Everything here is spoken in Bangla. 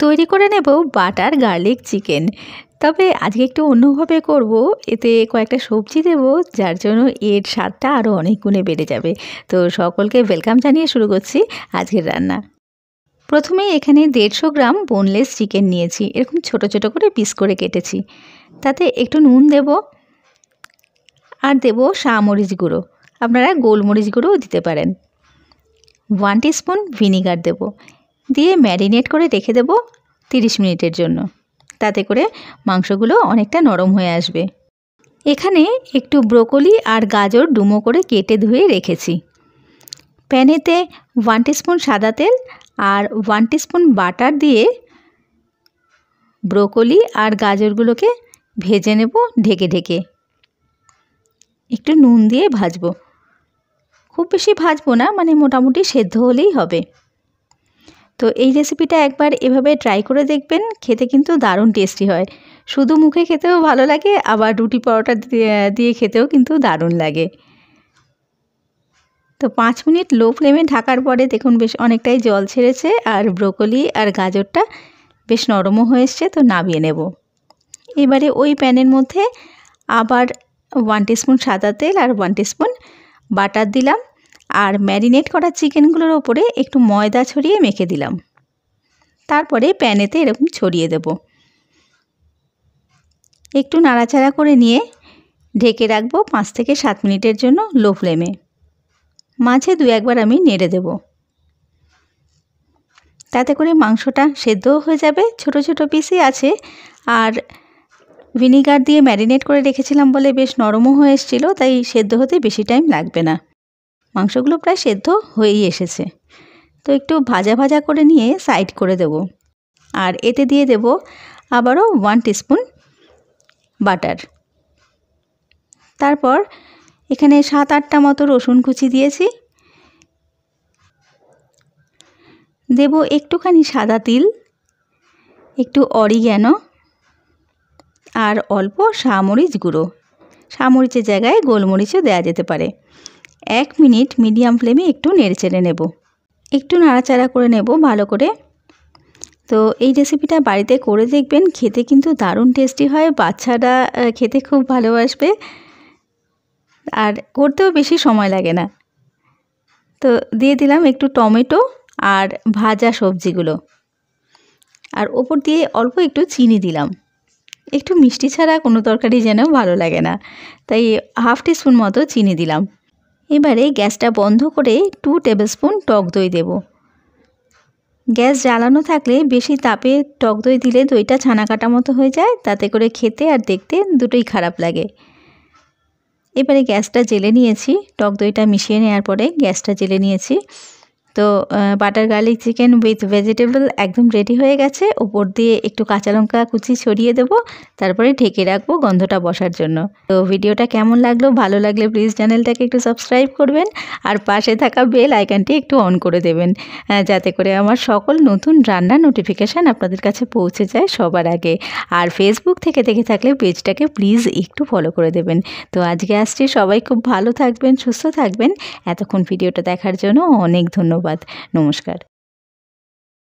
তৈরি করে নেব বাটার গার্লিক চিকেন। তবে আজকে একটু অন্যভাবে করব, এতে কয়েকটা সবজি দেব, যার জন্য এর স্বাদটা আরও অনেক গুণে বেড়ে যাবে। তো সকলকে ওয়েলকাম জানিয়ে শুরু করছি আজকের রান্না। প্রথমেই এখানে 150 গ্রাম বোনলেস চিকেন নিয়েছি, এরকম ছোট ছোট করে পিস করে কেটেছি। তাতে একটু নুন দেব আর দেব মরিচ গুঁড়ো, আপনারা গোলমরিচ গুঁড়োও দিতে পারেন। 1 টিস্পুন ভিনিগার দেব, দিয়ে ম্যারিনেট করে রেখে দেব 30 মিনিটের জন্য। তাতে করে মাংসগুলো অনেকটা নরম হয়ে আসবে। এখানে একটু ব্রোকলি আর গাজর ডুমো করে কেটে ধুয়ে রেখেছি। প্যানেতে 1 টিস্পুন সাদা তেল আর 1 টিস্পুন বাটার দিয়ে ব্রোকলি আর গাজরগুলোকে ভেজে নেব ঢেকে ঢেকে। একটু নুন দিয়ে ভাজবো, খুব বেশি ভাজবো না, মানে মোটামুটি সেদ্ধ হলেই হবে। তো এই রেসিপিটা একবার এভাবে ট্রাই করে দেখবেন, খেতে কিন্তু দারুণ টেস্টি হয়। শুধু মুখে খেতেও ভালো লাগে, আবার রুটি পরোটা দিয়ে খেতেও কিন্তু দারুণ লাগে। তো 5 মিনিট লো ফ্লেমে ঢাকার পরে দেখুন বেশ অনেকটাই জল ছেড়েছে, আর ব্রোকলি আর গাজরটা বেশ নরমও হয়ে এসছে। তো নামিয়ে নেব। এবারে ওই প্যানের মধ্যে আবার 1 টিস্পুন সাদা তেল আর 1 টিস্পুন বাটার দিলাম, আর ম্যারিনেট করা চিকেনগুলোর ওপরে একটু ময়দা ছড়িয়ে মেখে দিলাম। তারপরে প্যানেতে এরকম ছড়িয়ে দেব। একটু নাড়াচাড়া করে নিয়ে ঢেকে রাখবো 5 থেকে 7 মিনিটের জন্য লো ফ্লেমে। মাঝে 2-1 আমি নেড়ে দেব, তাতে করে মাংসটা সেদ্ধও হয়ে যাবে। ছোট ছোট পিসই আছে, আর ভিনিগার দিয়ে ম্যারিনেট করে রেখেছিলাম বলে বেশ নরমও হয়ে এসেছিলো, তাই সেদ্ধ হতে বেশি টাইম লাগবে না। মাংসগুলো প্রায় সেদ্ধ হয়েই এসেছে। তো একটু ভাজা ভাজা করে নিয়ে সাইড করে দেব, আর এতে দিয়ে দেব আবারও 1 টিস্পুন বাটার। তারপর এখানে 7-8টা মতো রসুন কুচি দিয়েছি, দেব একটুখানি সাদা তিল, একটু অরিগ্যানো আর অল্প মরিচ গুঁড়ো। মরিচের জায়গায় গোলমরিচও দেওয়া যেতে পারে। 1 মিনিট মিডিয়াম ফ্লেমে একটু নেড়েচেড়ে নেব, একটু নাড়াচাড়া করে নেব ভালো করে। তো এই রেসিপিটা বাড়িতে করে দেখবেন, খেতে কিন্তু দারুণ টেস্টি হয়। বাচ্চারা খেতে খুব ভালোবাসবে, আর করতেও বেশি সময় লাগে না। তো দিয়ে দিলাম একটু টমেটো আর ভাজা সবজিগুলো, আর ওপর দিয়ে অল্প একটু চিনি দিলাম। একটু মিষ্টি ছাড়া কোনো তরকারি যেন ভালো লাগে না, তাই 1/2 টিস্পুন মতো চিনি দিলাম। এবারে গ্যাসটা বন্ধ করে 2 টেবিল স্পুন টক দই দেব। গ্যাস জ্বালানো থাকলে বেশি তাপে টক দই দিলে দইটা ছানা কাটা মতো হয়ে যায়, তাতে করে খেতে আর দেখতে দুটোই খারাপ লাগে। এবারে গ্যাসটা জেলে নিয়েছি, টক দইটা মিশিয়ে নেওয়ার পরে গ্যাসটা জেলে নিয়েছি। তো butter garlic chicken with vegetable একদম রেডি হয়ে গেছে। ওপর দিয়ে একটু কাঁচা লঙ্কা কুচি ছড়িয়ে দেবো, তারপরে ঢেকে রাখবো গন্ধটা বসার জন্য। তো ভিডিওটা কেমন লাগলো, ভালো লাগলে প্লিজ চ্যানেলটাকে একটু সাবস্ক্রাইব করবেন, আর পাশে থাকা বেল আইকনটি একটু অন করে দেবেন, যাতে করে আমার সকল নতুন রান্নার নোটিফিকেশান আপনাদের কাছে পৌঁছে যায় সবার আগে। আর ফেসবুক থেকে দেখে থাকলে পেজটাকে প্লিজ একটু ফলো করে দেবেন। তো আজকে আসছি, সবাই খুব ভালো থাকবেন, সুস্থ থাকবেন। এতক্ষণ ভিডিওটা দেখার জন্য অনেক ধন্যবাদ। নমস্কার।